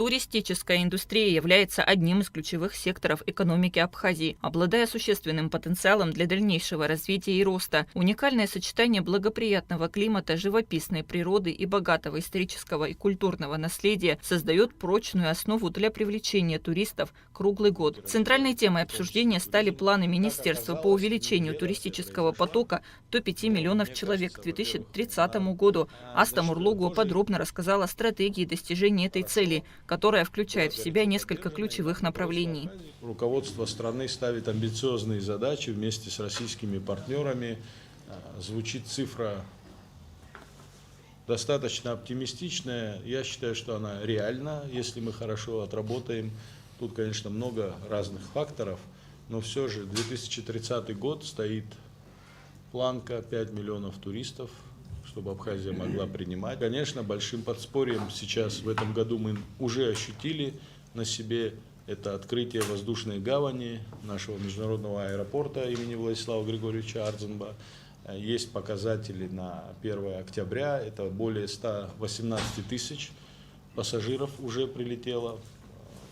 Туристическая индустрия является одним из ключевых секторов экономики Абхазии, обладая существенным потенциалом для дальнейшего развития и роста. Уникальное сочетание благоприятного климата, живописной природы и богатого исторического и культурного наследия создает прочную основу для привлечения туристов круглый год. Центральной темой обсуждения стали планы министерства по увеличению туристического потока до 5 миллионов человек к 2030 году. Аста Мурлугу подробно рассказала о стратегии достижения этой цели, которая включает в себя несколько ключевых направлений. Руководство страны ставит амбициозные задачи вместе с российскими партнерами. Звучит цифра достаточно оптимистичная. Я считаю, что она реальна, если мы хорошо отработаем. Тут, конечно, много разных факторов, но все же 2030 год стоит планка 5 миллионов туристов, чтобы Абхазия могла принимать. Конечно, большим подспорьем сейчас в этом году мы уже ощутили на себе это открытие воздушной гавани нашего международного аэропорта имени Владислава Григорьевича Ардзенба. Есть показатели на 1 октября, это более 118 тысяч пассажиров уже прилетело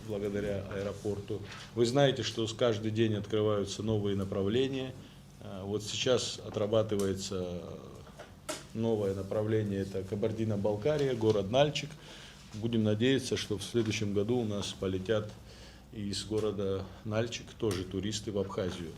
благодаря аэропорту. Вы знаете, что каждый день открываются новые направления. Вот сейчас отрабатывается новое направление, это Кабардино-Балкария, город Нальчик. Будем надеяться, что в следующем году у нас полетят из города Нальчик тоже туристы в Абхазию.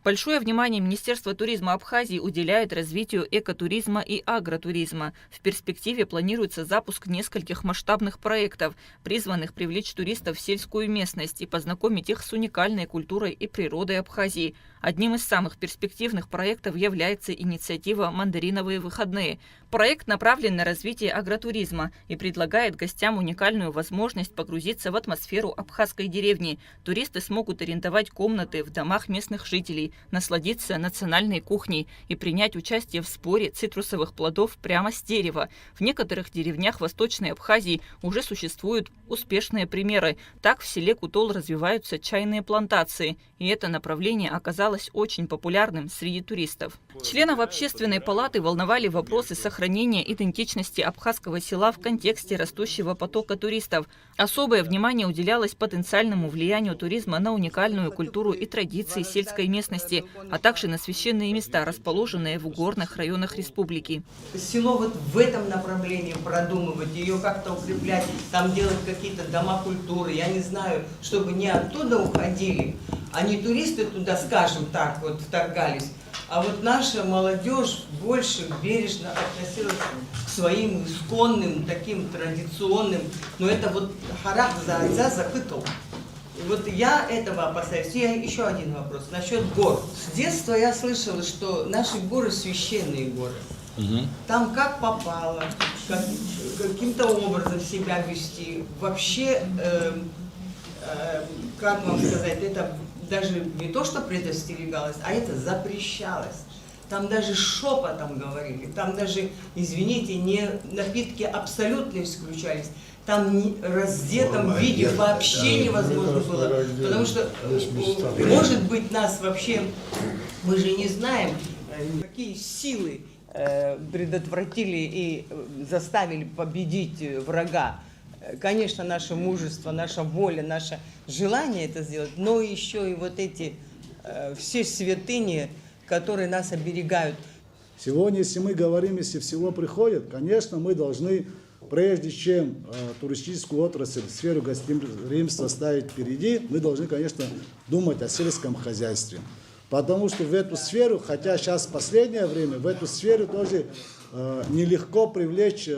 Большое внимание Министерство туризма Абхазии уделяет развитию экотуризма и агротуризма. В перспективе планируется запуск нескольких масштабных проектов, призванных привлечь туристов в сельскую местность и познакомить их с уникальной культурой и природой Абхазии. Одним из самых перспективных проектов является инициатива «Мандариновые выходные». Проект направлен на развитие агротуризма и предлагает гостям уникальную возможность погрузиться в атмосферу абхазской деревни. Туристы смогут арендовать комнаты в домах местных жителей, насладиться национальной кухней и принять участие в сборе цитрусовых плодов прямо с дерева. В некоторых деревнях Восточной Абхазии уже существуют успешные примеры. Так в селе Кутол развиваются чайные плантации, и это направление оказалось очень популярным среди туристов. Членов общественной палаты волновали вопросы сохранения идентичности абхазского села в контексте растущего потока туристов. Особое внимание уделялось потенциальному влиянию туризма на уникальную культуру и традиции сельской местности, а также на священные места, расположенные в горных районах республики. Село вот в этом направлении продумывать, ее как-то укреплять, там делать какие-то дома культуры, я не знаю, чтобы не оттуда уходили, а не туристы туда, скажем так, вот вторгались, а вот наша молодежь больше бережно относилась к своим исконным, таким традиционным, но это вот харак за отца запытал. Вот я этого опасаюсь. И еще один вопрос насчет гор. С детства я слышала, что наши горы священные горы. Там как попало, каким-то образом себя вести. Вообще, как вам сказать, это даже не то, что предостерегалось, а это запрещалось. Там даже шепотом говорили, там даже, извините, не напитки абсолютно исключались. Там в раздетом виде вообще невозможно было, потому что, может быть, нас вообще, мы же не знаем, какие силы предотвратили и заставили победить врага. Конечно, наше мужество, наша воля, наше желание это сделать, но еще и вот эти все святыни, которые нас оберегают. Сегодня, если мы говорим, если в село приходят, конечно, мы должны, прежде чем туристическую отрасль, сферу гостеприимства ставить впереди, мы должны, конечно, думать о сельском хозяйстве. Потому что в эту сферу, хотя сейчас в последнее время, в эту сферу тоже нелегко привлечь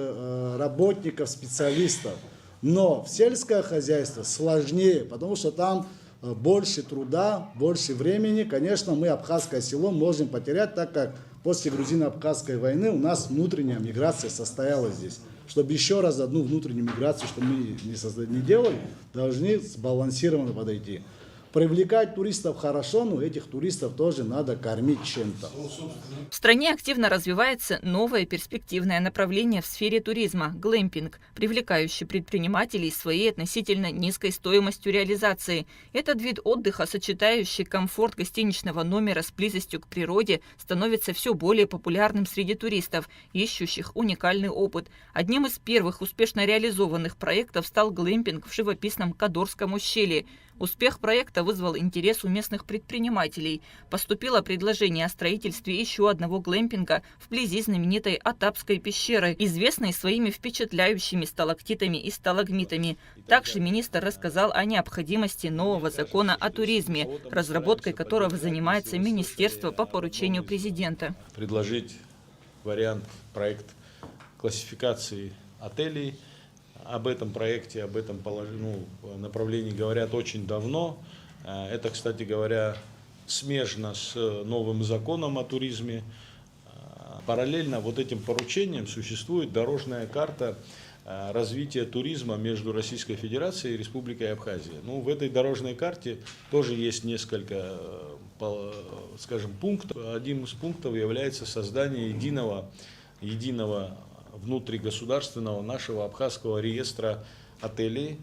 работников, специалистов. Но в сельское хозяйство сложнее, потому что там больше труда, больше времени. Конечно, мы абхазское село можем потерять, так как после грузино-абхазской войны у нас внутренняя миграция состоялась здесь. Чтобы еще раз одну внутреннюю миграцию, что мы не делали, должны сбалансированно подойти. привлекать туристов хорошо, но этих туристов тоже надо кормить чем-то. В стране активно развивается новое перспективное направление в сфере туризма – глэмпинг, привлекающий предпринимателей своей относительно низкой стоимостью реализации. Этот вид отдыха, сочетающий комфорт гостиничного номера с близостью к природе, становится все более популярным среди туристов, ищущих уникальный опыт. Одним из первых успешно реализованных проектов стал глэмпинг в живописном Кадорском ущелье. Успех проекта вызвал интерес у местных предпринимателей. Поступило предложение о строительстве еще одного глэмпинга вблизи знаменитой Атапской пещеры, известной своими впечатляющими сталактитами и сталагмитами. Также министр рассказал о необходимости нового закона о туризме, разработкой которого занимается министерство по поручению президента. Предложить вариант, проект классификации отелей. Об этом проекте, об этом направлении говорят очень давно. Это, кстати говоря, смежно с новым законом о туризме. Параллельно вот этим поручениям существует дорожная карта развития туризма между Российской Федерацией и Республикой Абхазия. В этой дорожной карте тоже есть несколько, скажем, пунктов. Одним из пунктов является создание единого внутригосударственного нашего абхазского реестра отелей,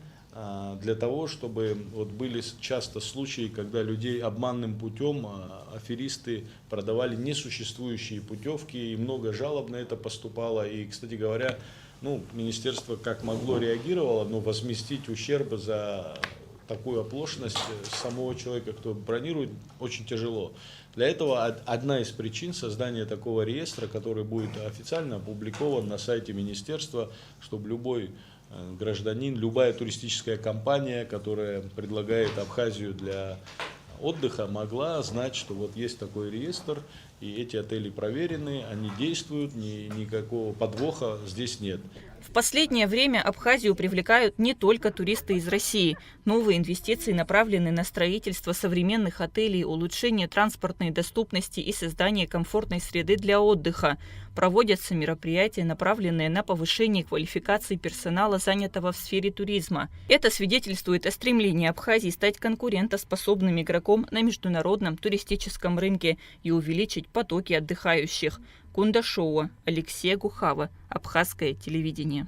для того, чтобы были часто случаи, когда людей обманным путем аферисты продавали несуществующие путевки, и много жалоб на это поступало. И, кстати говоря, министерство как могло реагировало, но возместить ущерб за такую оплошность самого человека, кто бронирует, очень тяжело. Для этого одна из причин создания такого реестра, который будет официально опубликован на сайте министерства, чтобы любой гражданин, любая туристическая компания, которая предлагает Абхазию для отдыха, могла знать, что вот есть такой реестр, и эти отели проверены, они действуют, никакого подвоха здесь нет. В последнее время Абхазию привлекают не только туристы из России. Новые инвестиции направлены на строительство современных отелей, улучшение транспортной доступности и создание комфортной среды для отдыха. Проводятся мероприятия, направленные на повышение квалификации персонала, занятого в сфере туризма. Это свидетельствует о стремлении Абхазии стать конкурентоспособным игроком на международном туристическом рынке и увеличить потоки отдыхающих. Кундашова, Алексей Гухава, Абхазское телевидение.